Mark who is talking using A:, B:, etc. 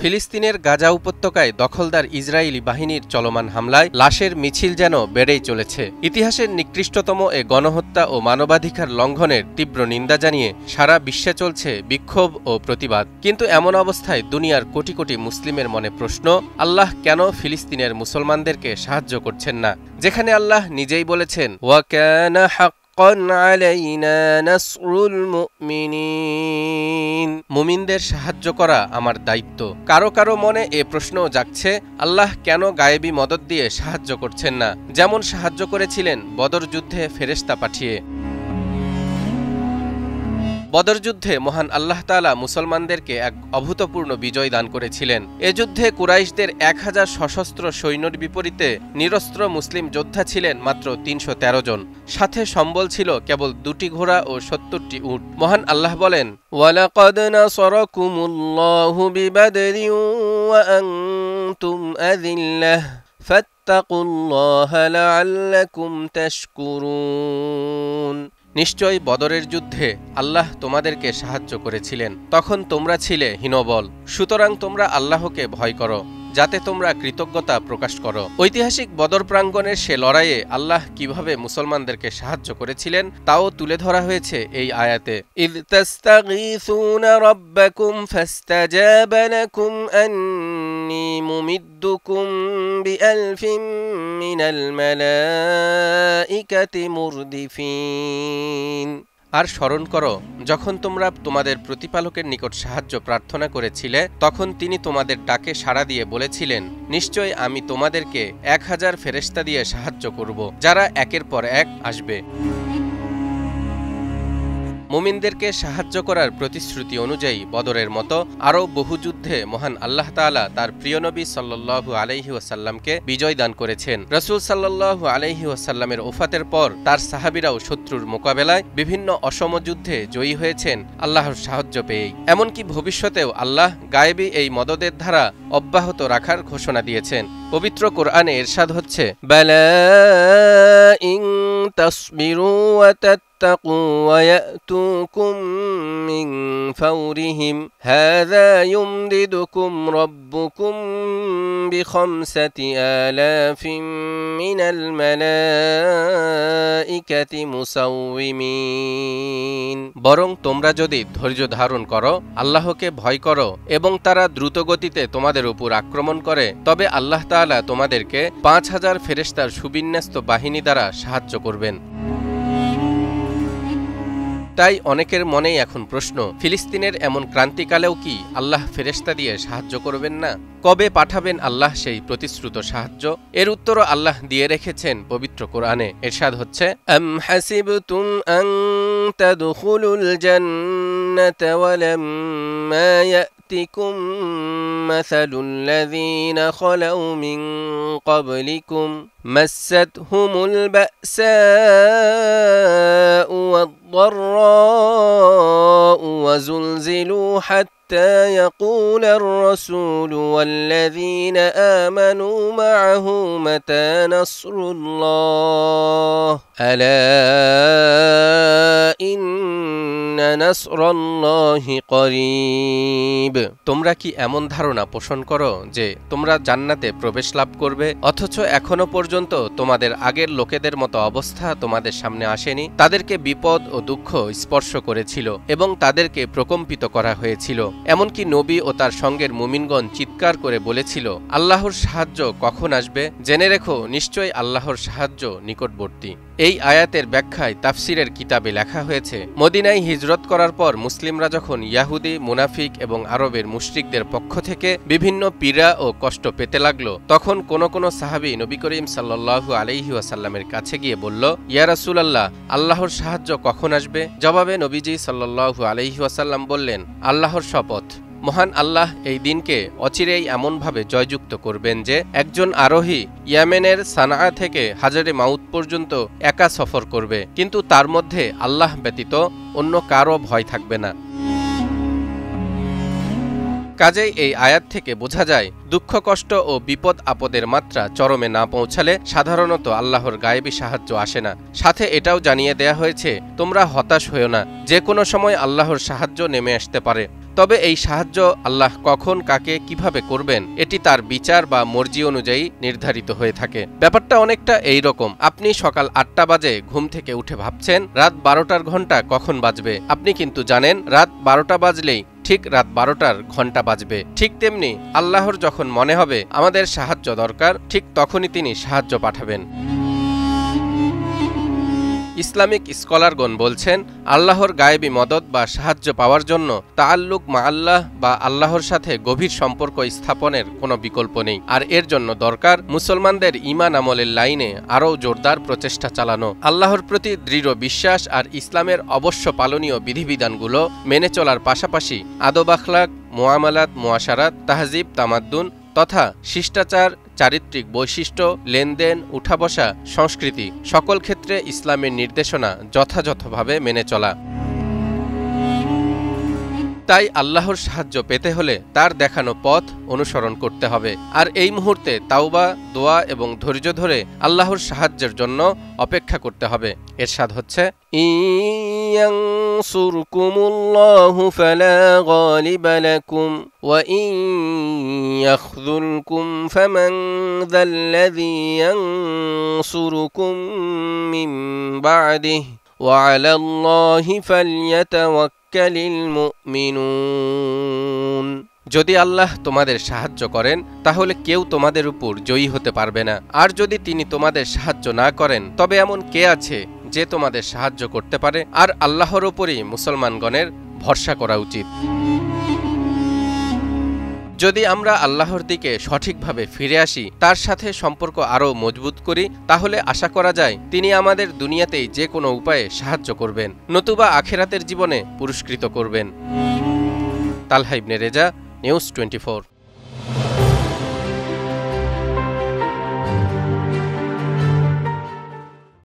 A: ফিলিস্তিনের গাজা উপত্যকায় দখলদার ইসরায়েলি বাহিনীর চলমান হামলায় লাশের মিছিল যেন বেড়েই চলেছে। ইতিহাসের নিকৃষ্টতম এ গণহত্যা ও মানবাধিকার লঙ্ঘনের তীব্র নিন্দা জানিয়ে সারা বিশ্বে চলছে বিক্ষোভ ও প্রতিবাদ। কিন্তু এমন অবস্থায় দুনিয়ার কোটি কোটি মুসলিমের মনে প্রশ্ন, আল্লাহ কেন ফিলিস্তিনের মুসলমানদেরকে সাহায্য করছেন না, যেখানে আল্লাহ নিজেই বলেছেন ওয়া কানা মুমিনদের সাহায্য করা আমার দায়িত্ব। কারো কারো মনে এ প্রশ্নও জাগছে, আল্লাহ কেন গায়েবী মদদ দিয়ে সাহায্য করছেন না, যেমন সাহায্য করেছিলেন বদর যুদ্ধে ফেরেশতা পাঠিয়ে। বদর যুদ্ধে মহান আল্লাহ তাআলা মুসলমানদেরকে এক অভূতপূর্ণ বিজয় দান করেছিলেন। এ যুদ্ধে কুরাইশদের 1000 সশস্ত্র সৈন্যের বিপরীতে নিরস্ত্র মুসলিম যোদ্ধা ছিলেন মাত্র 313 জন। সাথে সম্বল ছিল কেবল 2টি ঘোড়া ও 70টি উট। মহান আল্লাহ বলেন, ওয়ালাকাদ নাসারাকুমুল্লাহু বিবাদরিন ওয়া আনতুম আযিল্লাহ ফাত্তাকুল্লাহা লাআল্লাকুম তাশকুরুন। নিশ্চয়ই বদরের যুদ্ধে আল্লাহ তোমাদেরকে সাহায্য করেছিলেন, তখন তোমরা ছিলে হীনবল। সুতরাং তোমরা আল্লাহকে ভয় করো, যাতে তোমরা কৃতজ্ঞতা প্রকাশ করো। ঐতিহাসিক বদর প্রাঙ্গণের সে লড়াইয়ে আল্লাহ কিভাবে মুসলমানদেরকে সাহায্য করেছিলেন তাও তুলে ধরা হয়েছে এই আয়াতে। ইয তাস্তাগীসুনা রাব্বাকুম ফাস্তাজাবা লাকুম আন্নী মুমিদ্দুকুম বিআলফিন মিনাল মালাইকাতি মুরদিফিন। আর স্মরণ করো, যখন তোমরা তোমাদের প্রতিপালকের নিকট সাহায্য প্রার্থনা করেছিলে, তখন তিনি তোমাদের ডাকে সাড়া দিয়ে বলেছিলেন, নিশ্চয় আমি তোমাদেরকে 1000 ফেরেশতা দিয়ে সাহায্য করব, যারা একের পর এক আসবে। মুমিনদেরকে সাহায্য করার প্রতিশ্রুতি অনুযায়ী বদরের মতো আরও বহু যুদ্ধে মহান আল্লাহ তাআলা তার প্রিয় নবী সাল্লাল্লাহু আলাইহি ওয়াসাল্লামকে বিজয় দান করেছেন। রাসূল সাল্লাল্লাহু আলাইহি ওয়াসাল্লামের ওফাতের পর তার সাহাবীরাও শত্রুর মোকাবেলায় বিভিন্ন অসম যুদ্ধে জয়ী হয়েছেন আল্লাহর সাহায্য পেয়েই। এমনকি ভবিষ্যতেও আল্লাহ গায়েবী এই মদদের ধারা অব্যাহত রাখার ঘোষণা দিয়েছেন। পবিত্র কোরআনে ইরশাদ হচ্ছে, বালা ইন তাসবিরু ওয়া তাত্তাকু ওয়া ইয়াতুকুম মিন ফাওরিহিম হাযা ইউমদিদুকুম রাব্বুকুম বিখামসাতি আলাফিন মিনাল মালাইকাতি মুসাউইমিন। বরং তোমরা যদি ধৈর্য ধারণ করো, আল্লাহকে ভয় করো এবং তারা দ্রুতগতিতে তোমাদের উপর আক্রমণ করে, তবে আল্লাহ তাআলা তোমাদেরকে 5000 ফেরেশতার সুবিন্যস্ত বাহিনী দ্বারা সাহায্য করবেন। তাই অনেকের মনেই এখন প্রশ্ন, ফিলিস্তিনের এমন ক্রান্তিকালেও কি আল্লাহ ফেরেশতা দিয়ে সাহায্য করবেন না? কবে পাঠাবেন আল্লাহ সেই প্রতিশ্রুত সাহায্য? এর উত্তরও আল্লাহ দিয়ে রেখেছেন পবিত্র কোরআনে। ইরশাদ হচ্ছে, আম হাসিবতুম আন তাদখুলুল জান্নাতা ওয়া লাম্মা ইয়াতিকুম মাসালুল লাযীনা খালাউ মিন ক্বাবলিকুম মাসাতহুমুল বা'সাউ ওয়াদ-দাররাউ ওয়া যুলজিলু حتى يقول الرسول والذين آمنوا معه متى نصر الله ألا إن نصر الله قريب। তোমরা কি এমন ধারণা পোষণ করো যে তোমরা জান্নাতে প্রবেশ লাভ করবে, অথচ এখনো পর্যন্ত তোমাদের আগের লোকেদের মতো অবস্থা তোমাদের সামনে আসেনি? তাদেরকে বিপদ ও দুঃখ স্পর্শ করেছিল এবং তাদেরকে প্রকম্পিত করা হয়েছিল। এমনকি নবী ও তার সঙ্গের মুমিনগণ চিৎকার করে বলেছিল, আল্লাহর সাহায্য কখন আসবে? জেনে রেখো, নিশ্চয়ই আল্লাহর সাহায্য নিকটবর্তী। এই আয়াতের ব্যাখ্যায় তাফসিরের কিতাবে লেখা হয়েছে, মদিনায় হিজরত করার পর মুসলিমরা যখন ইয়াহুদি, মুনাফিক এবং আরবের মুশরিকদের পক্ষ থেকে বিভিন্ন পীড়া ও কষ্ট পেতে লাগলো, তখন কোন কোন সাহাবী নবী করিম সাল্লাল্লাহু আলাইহি ওয়াসাল্লামের কাছে গিয়ে বলল, ইয়া রাসূলুল্লাহ, আল্লাহর সাহায্য কখন আসবে? জবাবে নবীজি সাল্লাল্লাহু আলাইহি ওয়াসাল্লাম বললেন, আল্লাহর শপথ, মহান আল্লাহ এই দিনকে অচিরেই এমনভাবে জয়যুক্ত করবেন যে একজন আরোহী ইয়েমেনের সানআ থেকে হাজারে মাউত পর্যন্ত একা সফর করবে, কিন্তু তার মধ্যে আল্লাহ ব্যতীত অন্য কারো ভয় থাকবে না। কাজেই এই আয়াত থেকে বোঝা যায়, দুঃখ কষ্ট ও বিপদ আপদের মাত্রা চরমে না পৌঁছালে সাধারণত আল্লাহর গায়েবী সাহায্য আসে না। সাথে এটাও জানিয়ে দেয়া হয়েছে, তোমরা হতাশ হইও না, যে কোনো সময় আল্লাহর সাহায্য নেমে আসতে পারে। তবে এই সাহায্য আল্লাহ কখন কাকে কিভাবে করবেন এটি তার বিচার বা মর্জি অনুযায়ী নির্ধারিত হয়ে থাকে। ব্যাপারটা অনেকটা এই রকম, আপনি সকাল ৮টা বাজে ঘুম থেকে উঠে ভাবছেন রাত ১২টার ঘন্টা কখন বাজবে। আপনি কিন্তু জানেন রাত ১২টা বাজলেই ঠিক রাত ১২টার ঘন্টা বাজবে। ঠিক তেমনি আল্লাহর যখন মনে হবে আমাদের সাহায্য দরকার, ঠিক তখনই তিনি সাহায্য পাঠাবেন। ইসলামিক স্কলারগণ বলছেন আল্লাহর গায়েবী মদদ বা সাহায্য পাওয়ার জন্য তাআল্লুক মা আল্লাহ বা আল্লাহর সাথে গভীর সম্পর্ক স্থাপনের কোনো বিকল্প নেই। আর এর জন্য দরকার মুসলমানদের ঈমান আমলের লাইনে আরও জোরদার প্রচেষ্টা চালানো, আল্লাহর প্রতি দৃঢ় বিশ্বাস আর ইসলামের অবশ্য পালনীয় বিধিবিধানগুলো মেনে চলার পাশাপাশি আদব আখলাক, মুআমালাত, মুআশারাত, তাহজিব, তামাদ্দুন তথা শিষ্টাচার, চারিত্রিক বৈশিষ্ট্য, লেনদেন, উঠা বসা, সংস্কৃতি সকল ক্ষেত্রে ইসলামের নির্দেশনা যথাযথভাবে মেনে চলা। তাই আল্লাহর সাহায্য পেতে হলে তার দেখানো পথ অনুসরণ করতে হবে। আর এই মুহূর্তে তাওবা, দোয়া এবং ধৈর্য ধরে আল্লাহর সাহায্যের জন্য অপেক্ষা করতে হবে। এরশাদ হচ্ছে ইয়ানসুরকুমুল্লাহু ফালা গালিবা লাকুম ওয়া ইন ইয়াখযুলকুম ফামান যাল্লাযী ইয়ানসুরকুম মিন বা'দিহি ওয়া আলাল্লাহি ফালইয়াতাওয়াক্কালিল মুমিনুন। যদি আল্লাহ তোমাদের সাহায্য করেন তাহলে কেউ তোমাদের উপর জয়ী হতে পারবে না, আর যদি তিনি তোমাদের সাহায্য না করেন তবে এমন কে আছে যে তোমাদের সাহায্য করতে পারে। আর আল্লাহর উপরই মুসলমানগণের ভরসা করা উচিত। যদি আমরা আল্লাহর দিকে সঠিকভাবে ফিরে আসি, তার সাথে সম্পর্ক আরও মজবুত করি, তাহলে আশা করা যায় তিনি আমাদের দুনিয়াতেই যে কোনো উপায়ে সাহায্য করবেন, নতুবা আখিরাতের জীবনে পুরস্কৃত করবেন। তালহা ইবনে রেজা, নিউজ 24।